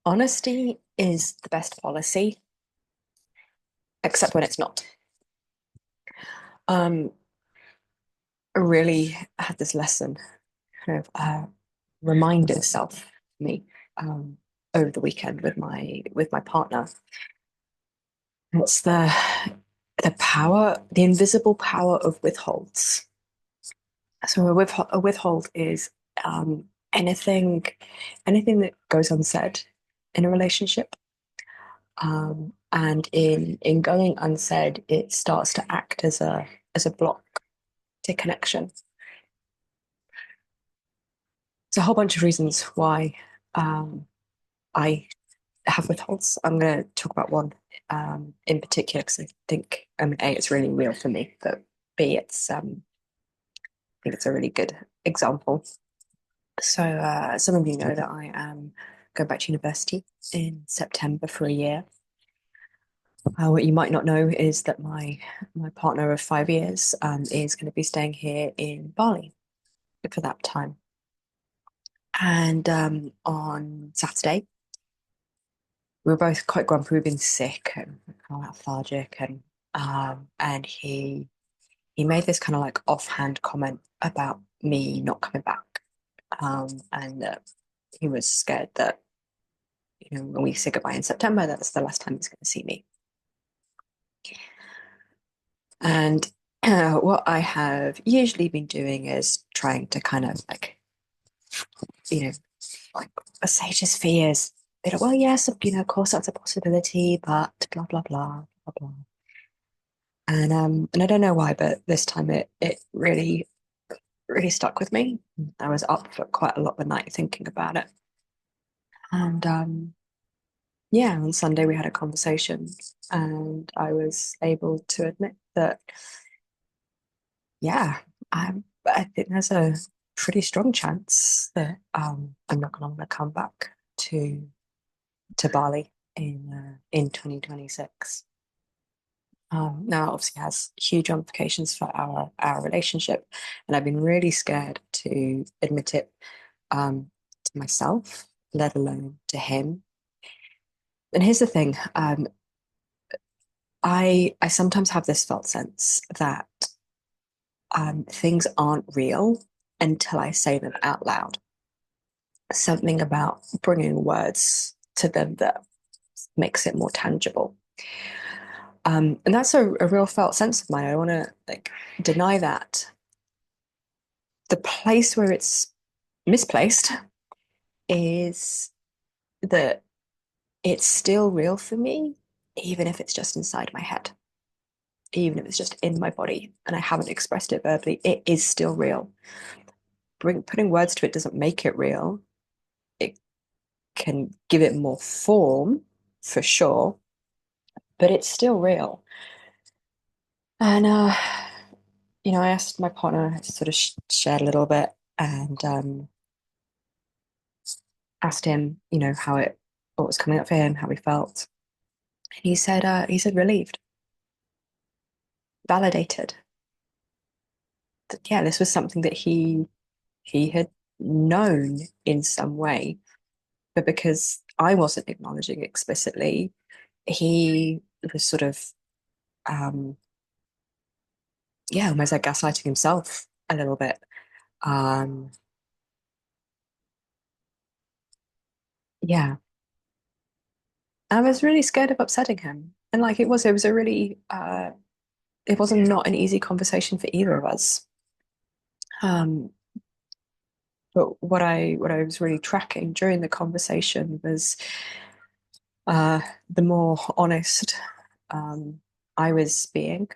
Honesty is the best policy, except when it's not. Um, I really had this lesson kind of remind itself me um, over the weekend with my partner. It's the power, the invisible power of withholds. So a withhold is um, anything anything that goes unsaid in a relationship. And in going unsaid, it starts to act as a block to connection. There's a whole bunch of reasons why I have withholds. I'm going to talk about one in particular because I think, I mean, A, it's really real for me, but B, I think it's a really good example. So some of you know that I am going back to university in September for a year. What you might not know is that my partner of 5 years is going to be staying here in Bali for that time. And on Saturday, we were both quite grumpy. We've been sick and kind of lethargic, and he made this kind of like offhand comment about me not coming back, and that he was scared that when we say goodbye in September, that's the last time he's going to see me. And what I have usually been doing is trying to kind of like, you know, like assuage his fears. Be like, well, yes, of course that's a possibility, but blah blah blah blah blah. And I don't know why, but this time it really stuck with me. I was up for quite a lot of the night thinking about it. And yeah, on Sunday we had a conversation, and I was able to admit that, yeah, I think there's a pretty strong chance that I'm not going to want to come back to Bali in 2026. Now, obviously, has huge ramifications for our relationship, and I've been really scared to admit it to myself, let alone to him. And here's the thing: I sometimes have this felt sense that things aren't real until I say them out loud. Something about bringing words to them that makes it more tangible. And that's a real felt sense of mine. I don't want to like deny that. The place where it's misplaced is that it's still real for me, even if it's just inside my head, even if it's just in my body and I haven't expressed it verbally, it is still real. Putting words to it doesn't make it real. It can give it more form for sure, but it's still real. And I asked my partner to sort of share a little bit, and asked him, what was coming up for him, how he felt. And he said relieved, validated. That, yeah, this was something that he had known in some way, but because I wasn't acknowledging explicitly, he was sort of um yeah, almost like gaslighting himself a little bit. Um, yeah, I was really scared of upsetting him, and like it was a really it wasn't not an easy conversation for either of us. Um, but what I was really tracking during the conversation was the more honest I was being.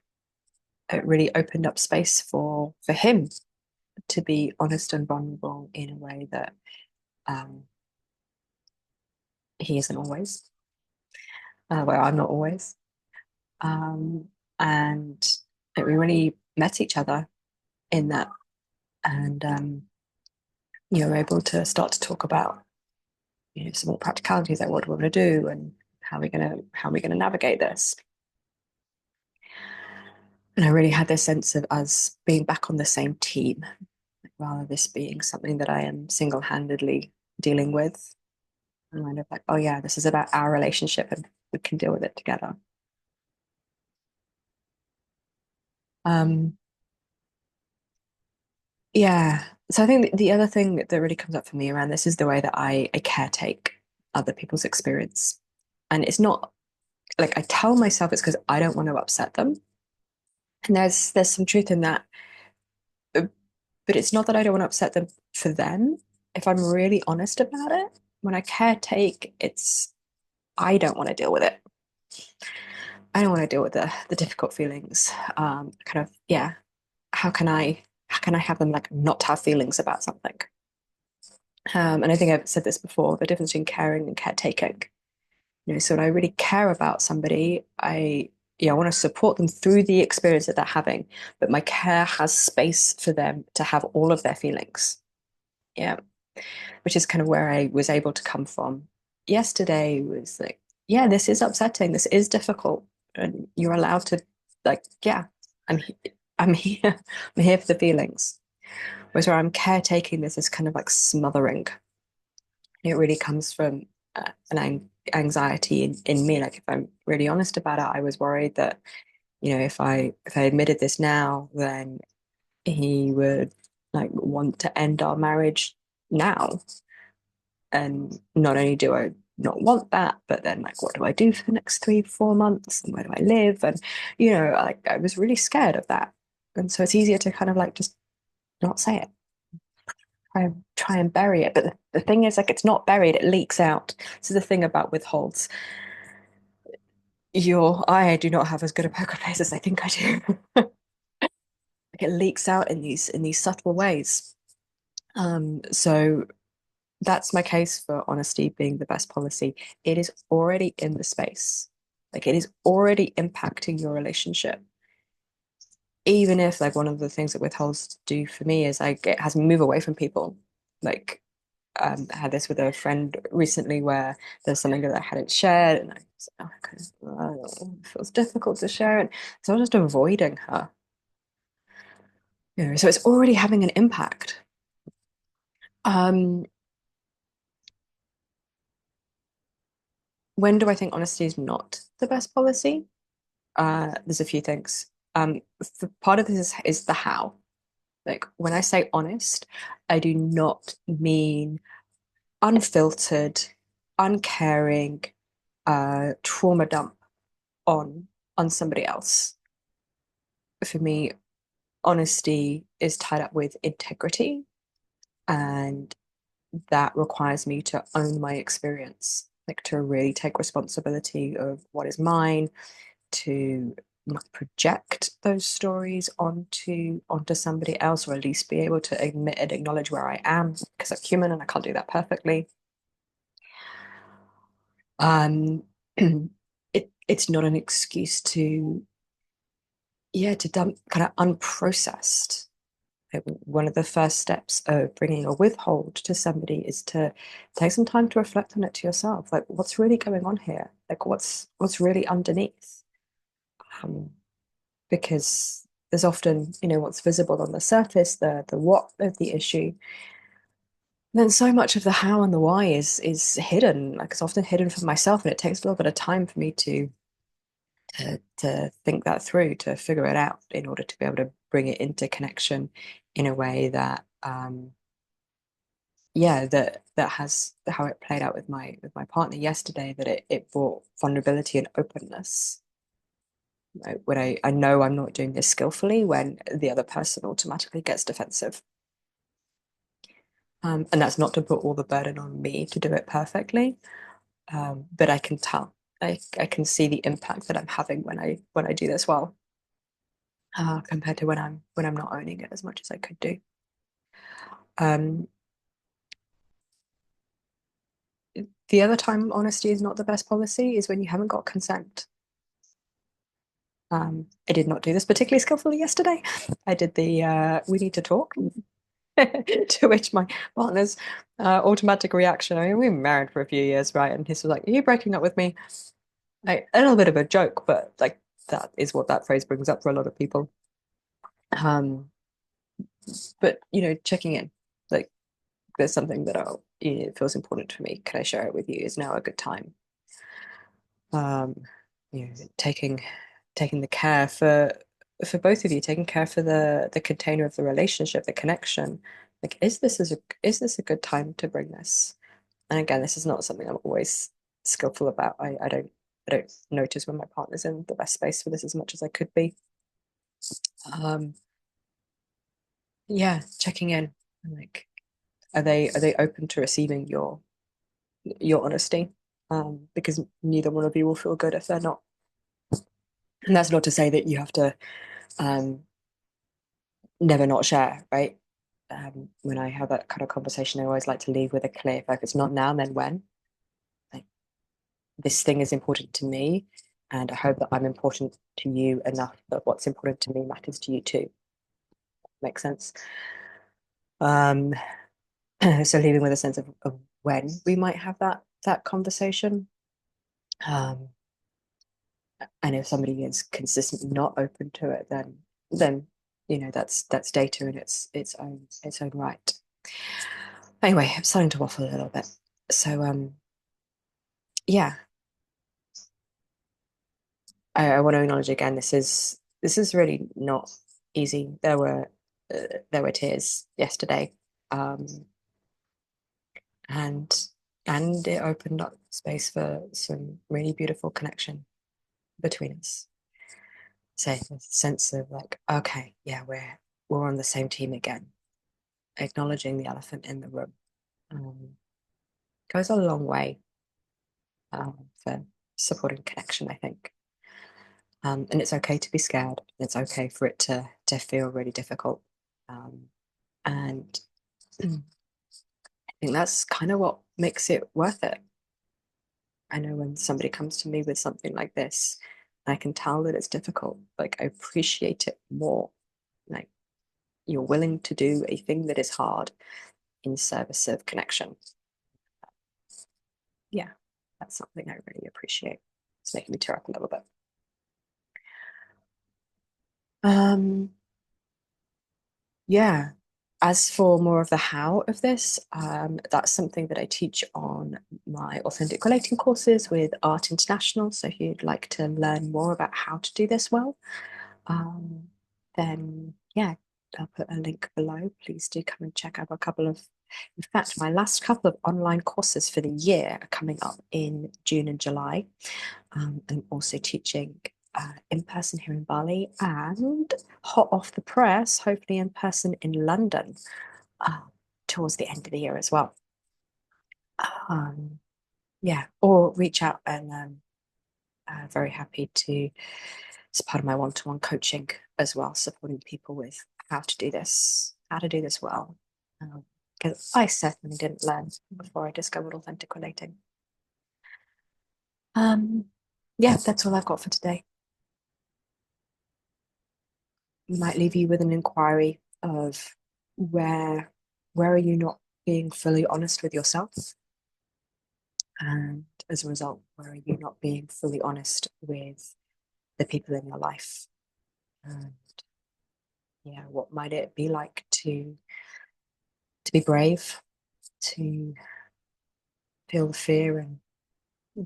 It really opened up space for him to be honest and vulnerable in a way that um, he isn't always, where I'm not always. Um, and that we really met each other in that, and we're able to start to talk about some more practicalities, like what do we want to do and how are we gonna navigate this. And I really had this sense of us being back on the same team, rather this being something that I am single-handedly dealing with. I'm kind of like, oh yeah, this is about our relationship and we can deal with it together. Um, yeah. So I think the other thing that really comes up for me around this is the way that I caretake other people's experience. And it's not like I tell myself it's because I don't want to upset them. And there's some truth in that. uh, But it's not that I don't want to upset them for them. If I'm really honest about it, when I caretake, it's I don't want to deal with it. I don't want to deal with the difficult feelings. Kind of, yeah. How can I have them like not have feelings about something? And I think I've said this before, the difference between caring and caretaking. So when I really care about somebody, I want to support them through the experience that they're having, but my care has space for them to have all of their feelings. Yeah, which is kind of where I was able to come from. Yesterday was like, yeah, this is upsetting. This is difficult, and you're allowed to, like, yeah, I'm I'm here. I'm here for the feelings. Whereas where I'm caretaking, this is kind of like smothering. It really comes from an anxiety in me. Like if I'm really honest about it, I was worried that if I admitted this now, then he would like want to end our marriage now. And not only do I not want that, but then like what do I do for the next 3, 4 months, and where do I live? And like I was really scared of that. And so it's easier to kind of like just not say it. Try and bury it. But the thing is, like, it's not buried, it leaks out. So the thing about withholds, I do not have as good a poker face as I think I do. Like, it leaks out in these subtle ways. So that's my case for honesty being the best policy. It is already in the space. Like it is already impacting your relationship. Even if like one of the things that withholds do for me is like it has me move away from people. Like I had this with a friend recently where there's something that I hadn't shared, and I was like, oh, it feels difficult to share it. So I was just avoiding her. So it's already having an impact. Um, when do I think honesty is not the best policy? There's a few things. Part of this is the how. Like when I say honest, I do not mean unfiltered, uncaring, trauma dump on on somebody else. For me, honesty is tied up with integrity, and that requires me to own my experience, like to really take responsibility of what is mine, to not project those stories onto somebody else, or at least be able to admit and acknowledge where I am because I'm human and I can't do that perfectly. Um, it's not an excuse to to dump kind of unprocessed. One of the first steps of bringing a withhold to somebody is to take some time to reflect on it to yourself. Like, what's really going on here? Like, what's really underneath? Um, because there's often, what's visible on the surface, the what of the issue. Then so much of the how and the why is hidden. Like, it's often hidden from myself, and it takes a little bit of time for me to think that through, to figure it out in order to be able to bring it into connection in a way that that has how it played out with my partner yesterday, that it brought vulnerability and openness. When I know I'm not doing this skillfully, when the other person automatically gets defensive. And that's not to put all the burden on me to do it perfectly, but I can tell. I can see the impact that I'm having when I do this well, compared to when I'm not owning it as much as I could do. Um, the other time honesty is not the best policy is when you haven't got consent. I did not do this particularly skillfully yesterday. I did the we need to talk, to which my partner's automatic reaction. I mean, we were married for a few years, right? And he was like, "Are you breaking up with me?" A little bit of a joke, but like that is what that phrase brings up for a lot of people. Um, but checking in, like there's something that it feels important for me. Can I share it with you? Is now a good time? Um, taking the care for both of you, taking care for the container of the relationship, the connection. Like, is this a good time to bring this? And again, this is not something I'm always skillful about. I don't notice when my partner's in the best space for this as much as I could be. Um, yeah, checking in. Like, are they open to receiving your honesty? Because neither one of you will feel good if they're not. And that's not to say that you have to um never not share, right? When I have that kind of conversation, I always like to leave with a clear, if it's not now, then when? Like, this thing is important to me, and I hope that I'm important to you enough that what's important to me matters to you too. Makes sense. Um, so leaving with a sense of when we might have that conversation. Um, and if somebody is consistently not open to it, then that's data in its own right. Anyway, I'm starting to waffle a little bit. So yeah, I want to acknowledge again, this is really not easy. There were tears yesterday, um, and and it opened up space for some really beautiful connection between us. So a sense of like, okay, yeah, we're on the same team again. Acknowledging the elephant in the room um, goes a long way for supporting connection, I think. And it's okay to be scared. It's okay for it to feel really difficult. Um, and I think that's kind of what makes it worth it. I know when somebody comes to me with something like this, I can tell that it's difficult. Like, I appreciate it more. Like, you're willing to do a thing that is hard in service of connection. Yeah, that's something I really appreciate. It's making me tear up a little bit. Um, Yeah. As for more of the how of this, that's something that I teach on my authentic relating courses with Art International. So if you'd like to learn more about how to do this well, um, then yeah, I'll put a link below. Please do come and check out a couple of, in fact, my last couple of online courses for the year are coming up in June and July. I'm also teaching in person here in Bali and hot off the press, hopefully in person in London uh, towards the end of the year as well. Um, yeah, or reach out and very happy to, as part of my one-to-one coaching as well, supporting people with how to do this well. Because I certainly didn't learn before I discovered authentic relating. Um, yeah, that's all I've got for today. Might leave you with an inquiry of where where are you not being fully honest with yourself, and as a result, where are you not being fully honest with the people in your life, and yeah, what might it be like to be brave, to feel the fear and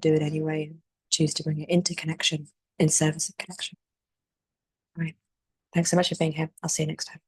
do it anyway, and choose to bring it into connection in service of connection. All right, thanks so much for being here. I'll see you next time.